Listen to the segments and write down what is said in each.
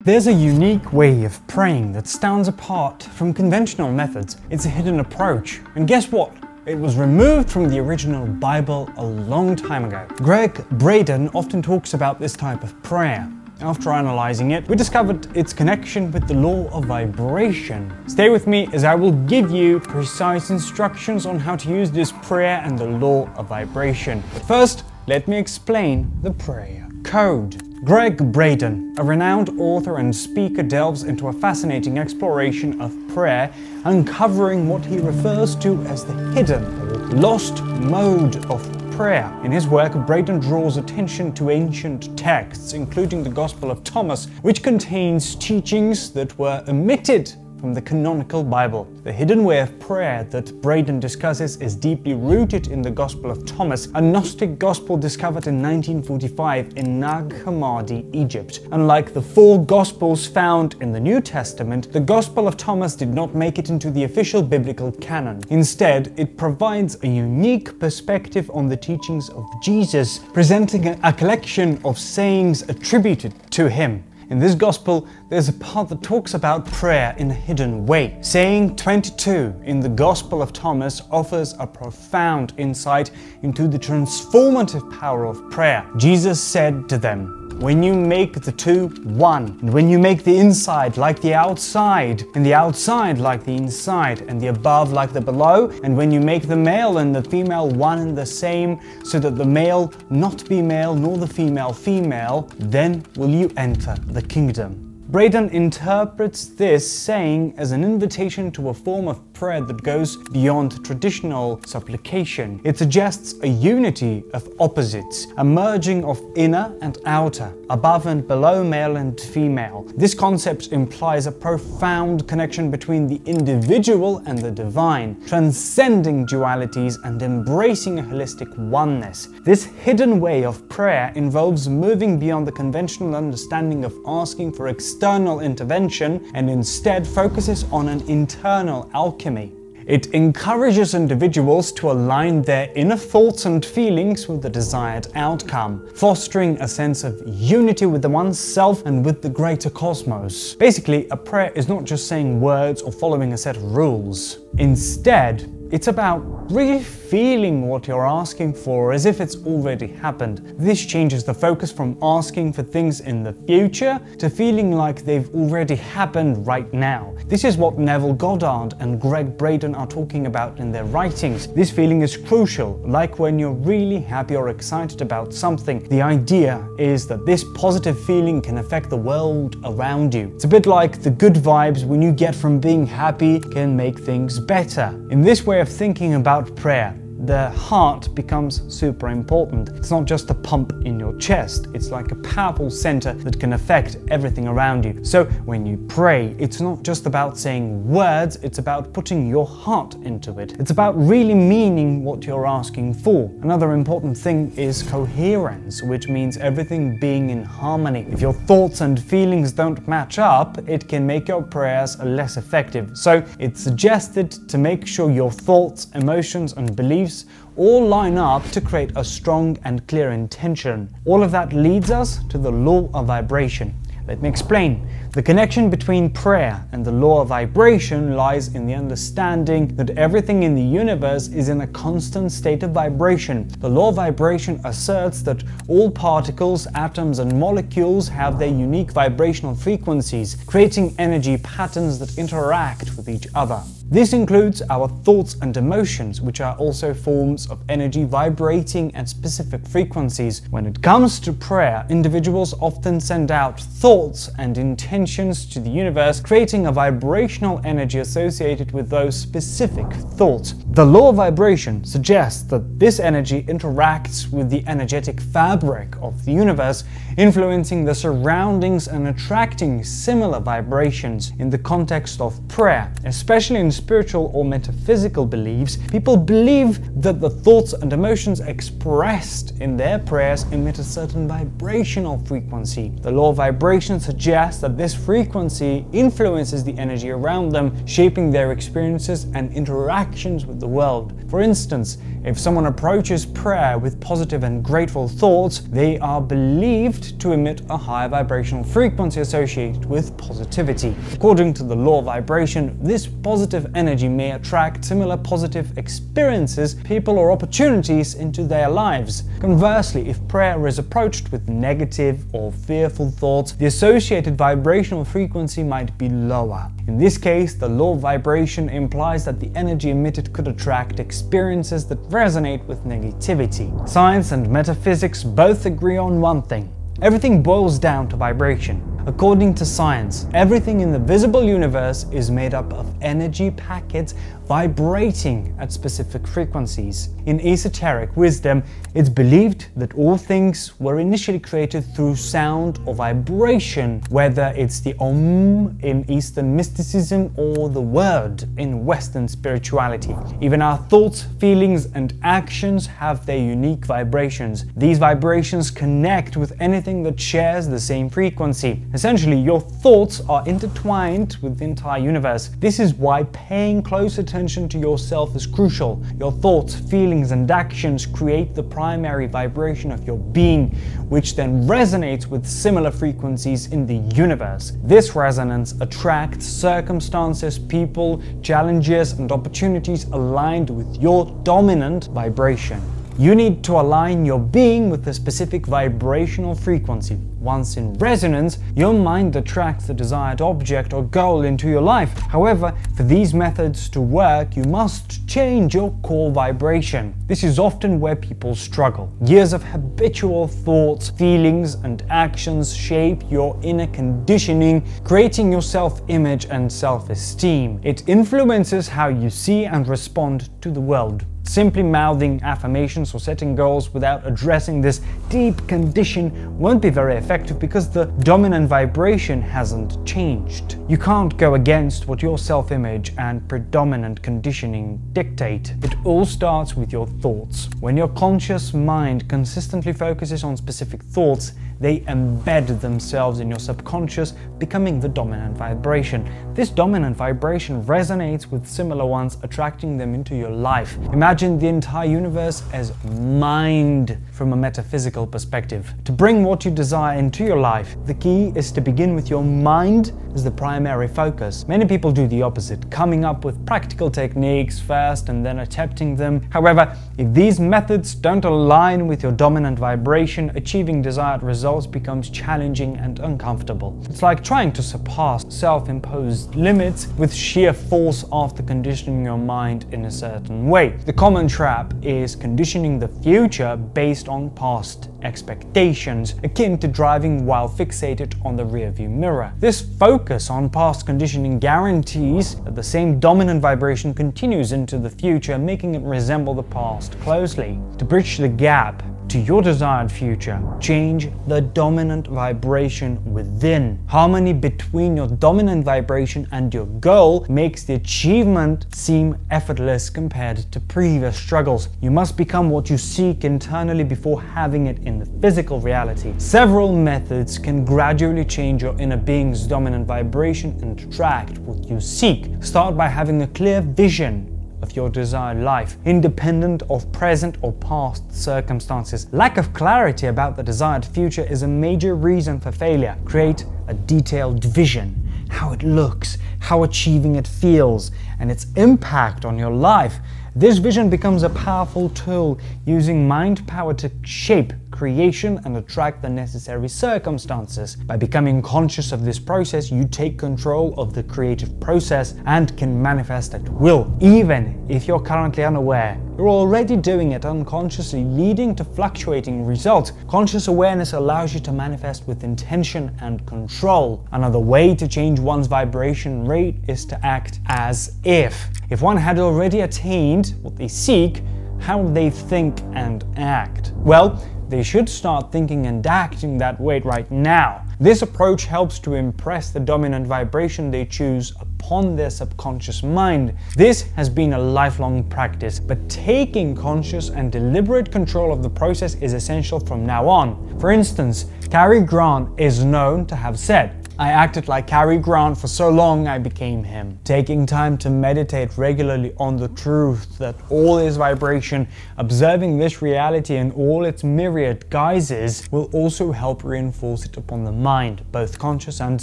There's a unique way of praying that stands apart from conventional methods. It's a hidden approach. And guess what? It was removed from the original Bible a long time ago. Gregg Braden often talks about this type of prayer. After analyzing it, we discovered its connection with the law of vibration. Stay with me as I will give you precise instructions on how to use this prayer and the law of vibration. But first, let me explain the prayer code. Gregg Braden, a renowned author and speaker, delves into a fascinating exploration of prayer, uncovering what he refers to as the hidden or lost mode of prayer. In his work, Braden draws attention to ancient texts, including the Gospel of Thomas, which contains teachings that were omitted from the canonical Bible. The hidden way of prayer that Braden discusses is deeply rooted in the Gospel of Thomas, a Gnostic gospel discovered in 1945 in Nag Hammadi, Egypt. Unlike the four Gospels found in the New Testament, the Gospel of Thomas did not make it into the official biblical canon. Instead, it provides a unique perspective on the teachings of Jesus, presenting a collection of sayings attributed to him. In this gospel, there's a part that talks about prayer in a hidden way. Saying 22 in the Gospel of Thomas offers a profound insight into the transformative power of prayer. Jesus said to them, "When you make the two one, and when you make the inside like the outside, and the outside like the inside, and the above like the below, and when you make the male and the female one and the same, so that the male not be male nor the female female, then will you enter the kingdom." Braden interprets this saying as an invitation to a form of prayer that goes beyond traditional supplication. It suggests a unity of opposites, a merging of inner and outer, above and below, male and female. This concept implies a profound connection between the individual and the divine, transcending dualities and embracing a holistic oneness. This hidden way of prayer involves moving beyond the conventional understanding of asking for external intervention and instead focuses on an internal alchemy. It encourages individuals to align their inner thoughts and feelings with the desired outcome, fostering a sense of unity with the oneself and with the greater cosmos. Basically, a prayer is not just saying words or following a set of rules. Instead, it's about really feeling what you're asking for as if it's already happened. This changes the focus from asking for things in the future to feeling like they've already happened right now. This is what Neville Goddard and Gregg Braden are talking about in their writings. This feeling is crucial, like when you're really happy or excited about something. The idea is that this positive feeling can affect the world around you. It's a bit like the good vibes when you get from being happy can make things better. In this way of thinking about prayer, the heart becomes super important. It's not just a pump in your chest, it's like a powerful center that can affect everything around you. So when you pray, it's not just about saying words, it's about putting your heart into it. It's about really meaning what you're asking for. Another important thing is coherence, which means everything being in harmony. If your thoughts and feelings don't match up, it can make your prayers less effective. So it's suggested to make sure your thoughts, emotions, and beliefs all line up to create a strong and clear intention. All of that leads us to the law of vibration. Let me explain. The connection between prayer and the law of vibration lies in the understanding that everything in the universe is in a constant state of vibration. The law of vibration asserts that all particles, atoms, and molecules have their unique vibrational frequencies, creating energy patterns that interact with each other. This includes our thoughts and emotions, which are also forms of energy vibrating at specific frequencies. When it comes to prayer, individuals often send out thoughts and intentions to the universe, creating a vibrational energy associated with those specific thoughts. The law of vibration suggests that this energy interacts with the energetic fabric of the universe, influencing the surroundings and attracting similar vibrations. In the context of prayer, especially in spiritual or metaphysical beliefs, people believe that the thoughts and emotions expressed in their prayers emit a certain vibrational frequency. The law of vibration suggests that this frequency influences the energy around them, shaping their experiences and interactions with the world. For instance, If someone approaches prayer with positive and grateful thoughts, they are believed to emit a higher vibrational frequency associated with positivity. According to the law of vibration, this positive energy may attract similar positive experiences, people, or opportunities into their lives. Conversely, if prayer is approached with negative or fearful thoughts, the associated vibrational frequency might be lower. In this case, the law of vibration implies that the energy emitted could attract experiences that resonate with negativity. Science and metaphysics both agree on one thing: everything boils down to vibration. According to science, everything in the visible universe is made up of energy packets vibrating at specific frequencies. In esoteric wisdom, it's believed that all things were initially created through sound or vibration, whether it's the Om in Eastern mysticism or the word in Western spirituality. Even our thoughts, feelings, and actions have their unique vibrations. These vibrations connect with anything that shares the same frequency. Essentially, your thoughts are intertwined with the entire universe. This is why paying close attention to yourself is crucial. Your thoughts, feelings, and actions create the primary vibration of your being, which then resonates with similar frequencies in the universe. This resonance attracts circumstances, people, challenges, and opportunities aligned with your dominant vibration. You need to align your being with a specific vibrational frequency. Once in resonance, your mind attracts the desired object or goal into your life. However, for these methods to work, you must change your core vibration. This is often where people struggle. Years of habitual thoughts, feelings, and actions shape your inner conditioning, creating your self-image and self-esteem. It influences how you see and respond to the world. Simply mouthing affirmations or setting goals without addressing this deep condition won't be very effective because the dominant vibration hasn't changed. You can't go against what your self-image and predominant conditioning dictate. It all starts with your thoughts. When your conscious mind consistently focuses on specific thoughts, they embed themselves in your subconscious, becoming the dominant vibration. This dominant vibration resonates with similar ones, attracting them into your life. Imagine the entire universe as mind from a metaphysical perspective. To bring what you desire into your life, the key is to begin with your mind as the primary focus. Many people do the opposite, coming up with practical techniques first and then attempting them. However, if these methods don't align with your dominant vibration, achieving desired results becomes challenging and uncomfortable. It's like trying to surpass self-imposed limits with sheer force after conditioning your mind in a certain way. The common trap is conditioning the future based on past expectations, akin to driving while fixated on the rearview mirror. This focus on past conditioning guarantees that the same dominant vibration continues into the future, making it resemble the past closely. To bridge the gap to your desired future, change the dominant vibration within. Harmony between your dominant vibration and your goal makes the achievement seem effortless compared to previous struggles. You must become what you seek internally before having it in the physical reality. Several methods can gradually change your inner being's dominant vibration and attract what you seek. Start by having a clear vision of your desired life, independent of present or past circumstances. Lack of clarity about the desired future is a major reason for failure. Create a detailed vision, how it looks, how achieving it feels, and its impact on your life. This vision becomes a powerful tool, using mind power to shape creation and attract the necessary circumstances. By becoming conscious of this process, you take control of the creative process and can manifest at will. Even if you're currently unaware, you're already doing it unconsciously, leading to fluctuating results. Conscious awareness allows you to manifest with intention and control. Another way to change one's vibration rate is to act as if. If one had already attained what they seek, how do they think and act? Well, they should start thinking and acting that way right now. This approach helps to impress the dominant vibration they choose upon their subconscious mind. This has been a lifelong practice, but taking conscious and deliberate control of the process is essential from now on. For instance, Cary Grant is known to have said, I acted like Cary Grant for so long I became him. Taking time to meditate regularly on the truth that all is vibration, observing this reality in all its myriad guises will also help reinforce it upon the mind, both conscious and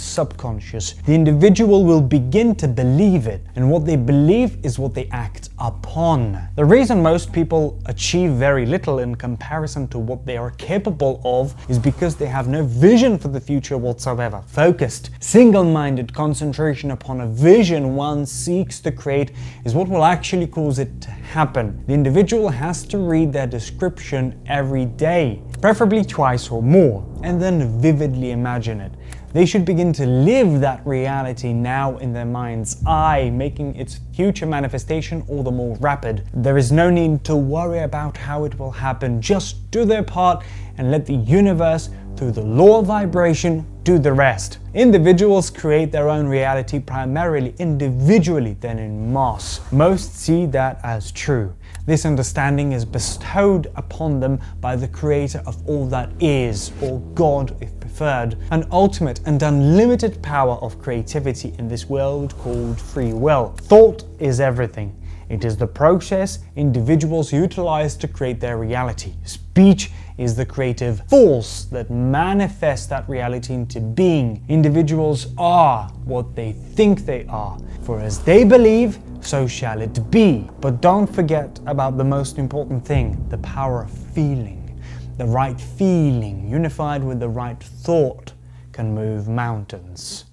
subconscious. The individual will begin to believe it, and what they believe is what they act upon. The reason most people achieve very little in comparison to what they are capable of is because they have no vision for the future whatsoever. Focused, single-minded concentration upon a vision one seeks to create is what will actually cause it to happen. The individual has to read their description every day, preferably twice or more, and then vividly imagine it. They should begin to live that reality now in their mind's eye, making its future manifestation all the more rapid. There is no need to worry about how it will happen. Just do their part and let the universe, through the law of vibration, do the rest. Individuals create their own reality primarily individually, then in mass. Most see that as true. This understanding is bestowed upon them by the creator of all that is, or God if preferred, an ultimate and unlimited power of creativity in this world called free will. Thought is everything. It is the process individuals utilize to create their reality. Speech is the creative force that manifests that reality into being. Individuals are what they think they are, for as they believe, so shall it be. But don't forget about the most important thing, the power of feeling. The right feeling, unified with the right thought, can move mountains.